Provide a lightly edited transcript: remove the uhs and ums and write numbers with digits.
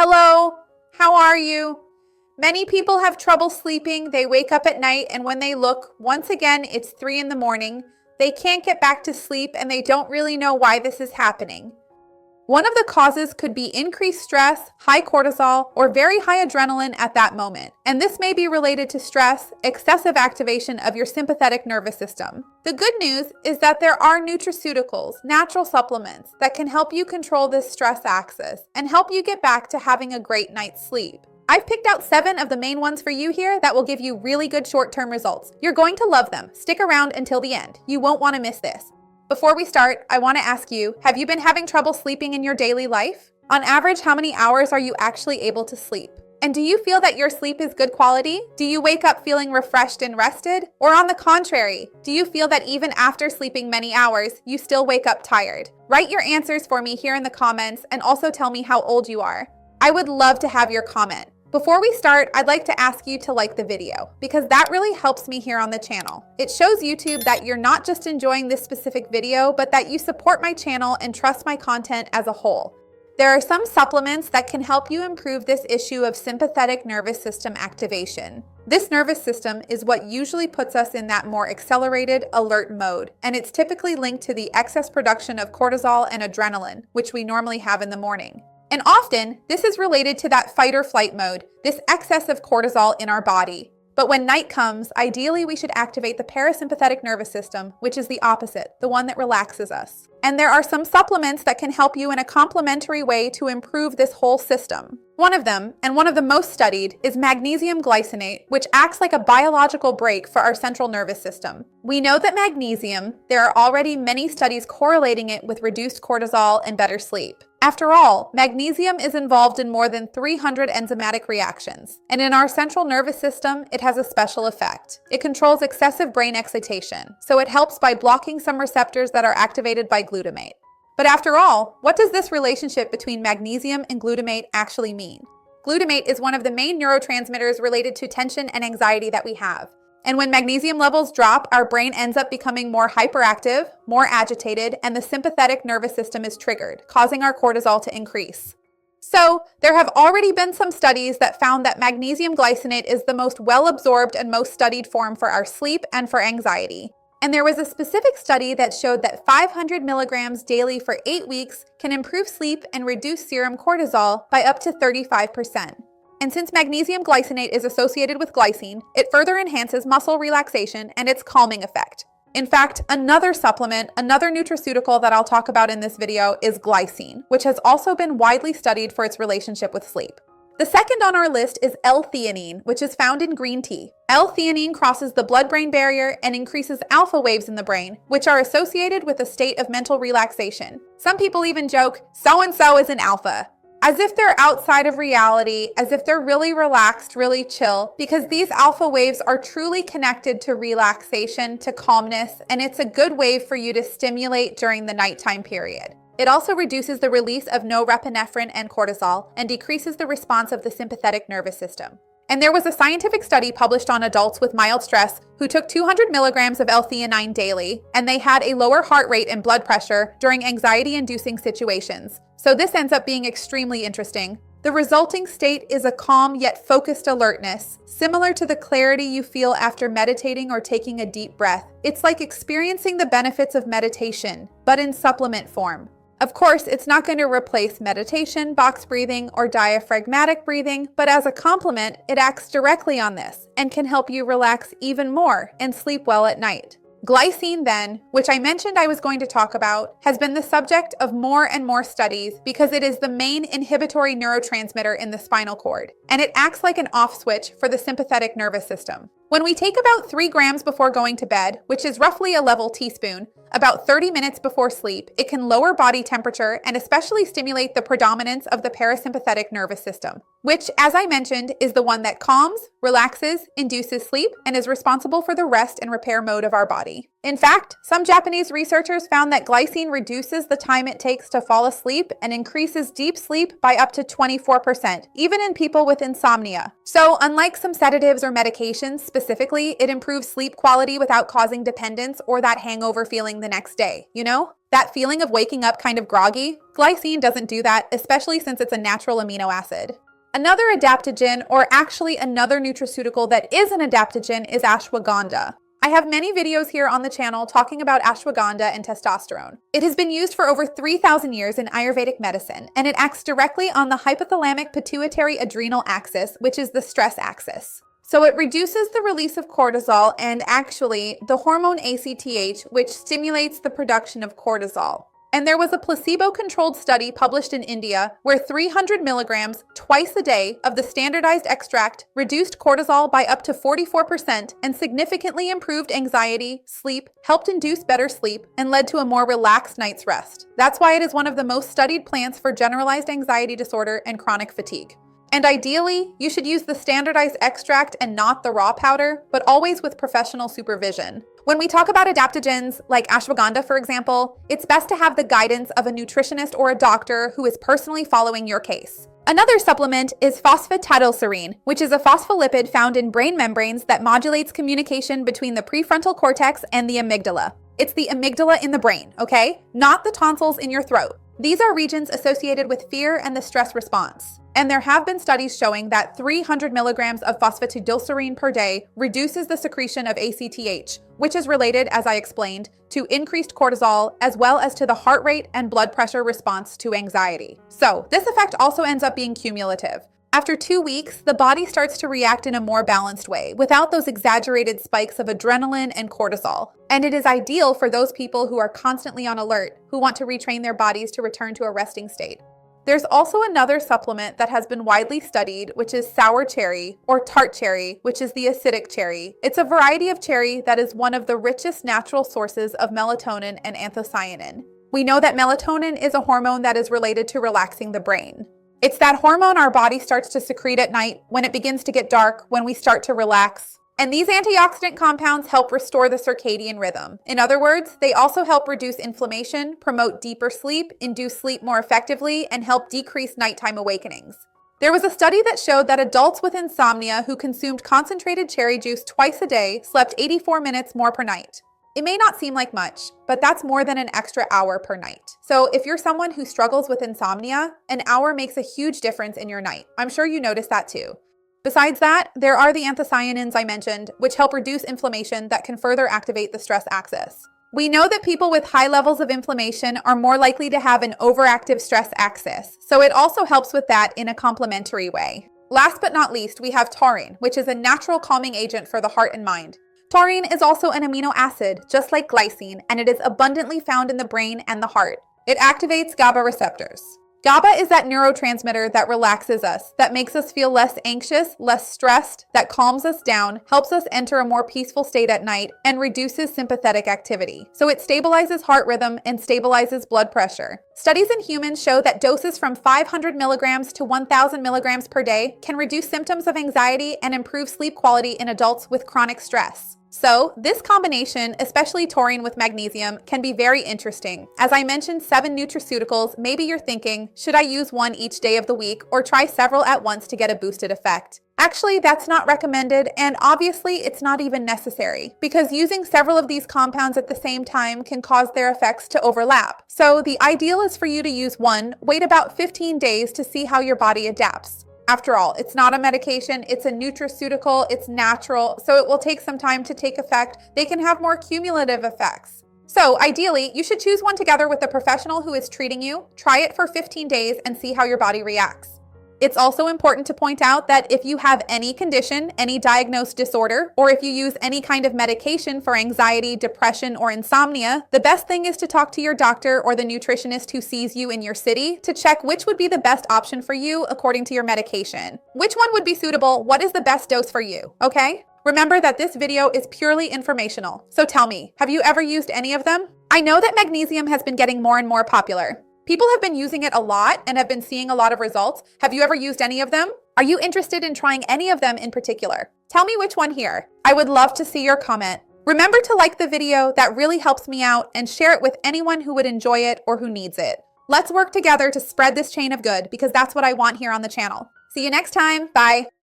Hello, how are you? Many people have trouble sleeping. They wake up at night and when they look, once again, it's 3 in the morning. They can't get back to sleep and they don't really know why this is happening. One of the causes could be increased stress, high cortisol, or very high adrenaline at that moment. And this may be related to stress, excessive activation of your sympathetic nervous system. The good news is that there are nutraceuticals, natural supplements, that can help you control this stress axis and help you get back to having a great night's sleep. I've picked out 7 of the main ones for you here that will give you really good short-term results. You're going to love them. Stick around until the end. You won't want to miss this. Before we start, I want to ask you, have you been having trouble sleeping in your daily life? On average, how many hours are you actually able to sleep? And do you feel that your sleep is good quality? Do you wake up feeling refreshed and rested? Or on the contrary, do you feel that even after sleeping many hours, you still wake up tired? Write your answers for me here in the comments and also tell me how old you are. I would love to have your comment. Before we start, I'd like to ask you to like the video because that really helps me here on the channel. It shows YouTube that you're not just enjoying this specific video, but that you support my channel and trust my content as a whole. There are some supplements that can help you improve this issue of sympathetic nervous system activation. This nervous system is what usually puts us in that more accelerated, alert mode, and it's typically linked to the excess production of cortisol and adrenaline, which we normally have in the morning. And often, this is related to that fight or flight mode, this excess of cortisol in our body. But when night comes, ideally we should activate the parasympathetic nervous system, which is the opposite, the one that relaxes us. And there are some supplements that can help you in a complementary way to improve this whole system. One of them, and one of the most studied, is magnesium glycinate, which acts like a biological brake for our central nervous system. We know that magnesium, there are already many studies correlating it with reduced cortisol and better sleep. After all, magnesium is involved in more than 300 enzymatic reactions, and in our central nervous system, it has a special effect. It controls excessive brain excitation, so it helps by blocking some receptors that are activated by glutamate. But after all, what does this relationship between magnesium and glutamate actually mean? Glutamate is one of the main neurotransmitters related to tension and anxiety that we have. And when magnesium levels drop, our brain ends up becoming more hyperactive, more agitated, and the sympathetic nervous system is triggered, causing our cortisol to increase. So, there have already been some studies that found that magnesium glycinate is the most well-absorbed and most studied form for our sleep and for anxiety. And there was a specific study that showed that 500 milligrams daily for 8 weeks can improve sleep and reduce serum cortisol by up to 35%. And since magnesium glycinate is associated with glycine, it further enhances muscle relaxation and its calming effect. In fact, another supplement, another nutraceutical that I'll talk about in this video is glycine, which has also been widely studied for its relationship with sleep. The second on our list is L-theanine, which is found in green tea. L-theanine crosses the blood-brain barrier and increases alpha waves in the brain, which are associated with a state of mental relaxation. Some people even joke, so-and-so is an alpha, as if they're outside of reality, as if they're really relaxed, really chill, because these alpha waves are truly connected to relaxation, to calmness, and it's a good wave for you to stimulate during the nighttime period. It also reduces the release of norepinephrine and cortisol and decreases the response of the sympathetic nervous system. And there was a scientific study published on adults with mild stress who took 200 milligrams of L-theanine daily, and they had a lower heart rate and blood pressure during anxiety-inducing situations. So this ends up being extremely interesting. The resulting state is a calm yet focused alertness, similar to the clarity you feel after meditating or taking a deep breath. It's like experiencing the benefits of meditation, but in supplement form. Of course, it's not going to replace meditation, box breathing, or diaphragmatic breathing, but as a complement, it acts directly on this and can help you relax even more and sleep well at night. Glycine then, which I mentioned I was going to talk about, has been the subject of more and more studies because it is the main inhibitory neurotransmitter in the spinal cord, and it acts like an off switch for the sympathetic nervous system. When we take about 3 grams before going to bed, which is roughly a level teaspoon, about 30 minutes before sleep, it can lower body temperature and especially stimulate the predominance of the parasympathetic nervous system, which, as I mentioned, is the one that calms, relaxes, induces sleep, and is responsible for the rest and repair mode of our body. In fact, some Japanese researchers found that glycine reduces the time it takes to fall asleep and increases deep sleep by up to 24%, even in people with insomnia. So, unlike some sedatives or medications specifically, it improves sleep quality without causing dependence or that hangover feeling the next day, you know? That feeling of waking up kind of groggy? Glycine doesn't do that, especially since it's a natural amino acid. Another adaptogen, or actually another nutraceutical that is an adaptogen, is ashwagandha. I have many videos here on the channel talking about ashwagandha and testosterone. It has been used for over 3,000 years in Ayurvedic medicine, and it acts directly on the hypothalamic pituitary adrenal axis, which is the stress axis. So it reduces the release of cortisol and actually the hormone ACTH, which stimulates the production of cortisol. And there was a placebo-controlled study published in India where 300 milligrams twice a day of the standardized extract reduced cortisol by up to 44% and significantly improved anxiety, sleep, helped induce better sleep, and led to a more relaxed night's rest. That's why it is one of the most studied plants for generalized anxiety disorder and chronic fatigue. And ideally, you should use the standardized extract and not the raw powder, but always with professional supervision. When we talk about adaptogens, like ashwagandha, for example, it's best to have the guidance of a nutritionist or a doctor who is personally following your case. Another supplement is phosphatidylserine, which is a phospholipid found in brain membranes that modulates communication between the prefrontal cortex and the amygdala. It's the amygdala in the brain, okay? Not the tonsils in your throat. These are regions associated with fear and the stress response. And there have been studies showing that 300 milligrams of phosphatidylserine per day reduces the secretion of ACTH, which is related, as I explained, to increased cortisol as well as to the heart rate and blood pressure response to anxiety. So this effect also ends up being cumulative. After 2 weeks, the body starts to react in a more balanced way, without those exaggerated spikes of adrenaline and cortisol. And it is ideal for those people who are constantly on alert, who want to retrain their bodies to return to a resting state. There's also another supplement that has been widely studied, which is sour cherry, or tart cherry, which is the acidic cherry. It's a variety of cherry that is one of the richest natural sources of melatonin and anthocyanin. We know that melatonin is a hormone that is related to relaxing the brain. It's that hormone our body starts to secrete at night when it begins to get dark, when we start to relax. And these antioxidant compounds help restore the circadian rhythm. In other words, they also help reduce inflammation, promote deeper sleep, induce sleep more effectively, and help decrease nighttime awakenings. There was a study that showed that adults with insomnia who consumed concentrated cherry juice twice a day slept 84 minutes more per night. It may not seem like much, but that's more than an extra hour per night. So if you're someone who struggles with insomnia, an hour makes a huge difference in your night. I'm sure you noticed that too. Besides that, there are the anthocyanins I mentioned, which help reduce inflammation that can further activate the stress axis. We know that people with high levels of inflammation are more likely to have an overactive stress axis, so it also helps with that in a complementary way. Last but not least, we have taurine, which is a natural calming agent for the heart and mind. Taurine is also an amino acid, just like glycine, and it is abundantly found in the brain and the heart. It activates GABA receptors. GABA is that neurotransmitter that relaxes us, that makes us feel less anxious, less stressed, that calms us down, helps us enter a more peaceful state at night, and reduces sympathetic activity. So it stabilizes heart rhythm and stabilizes blood pressure. Studies in humans show that doses from 500 milligrams to 1,000 milligrams per day can reduce symptoms of anxiety and improve sleep quality in adults with chronic stress. So this combination, especially taurine with magnesium, can be very interesting. As I mentioned 7 nutraceuticals, maybe you're thinking, should I use one each day of the week or try several at once to get a boosted effect? Actually, that's not recommended, and obviously it's not even necessary, because using several of these compounds at the same time can cause their effects to overlap. So the ideal is for you to use one, wait about 15 days to see how your body adapts. After all, it's not a medication, it's a nutraceutical, it's natural, so it will take some time to take effect. They can have more cumulative effects. So ideally, you should choose one together with the professional who is treating you, try it for 15 days and see how your body reacts. It's also important to point out that if you have any condition, any diagnosed disorder, or if you use any kind of medication for anxiety, depression, or insomnia, the best thing is to talk to your doctor or the nutritionist who sees you in your city to check which would be the best option for you according to your medication. Which one would be suitable? What is the best dose for you? Okay? Remember that this video is purely informational. So tell me, have you ever used any of them? I know that magnesium has been getting more and more popular. People have been using it a lot and have been seeing a lot of results. Have you ever used any of them? Are you interested in trying any of them in particular? Tell me which one here. I would love to see your comment. Remember to like the video, that really helps me out, and share it with anyone who would enjoy it or who needs it. Let's work together to spread this chain of good, because that's what I want here on the channel. See you next time. Bye.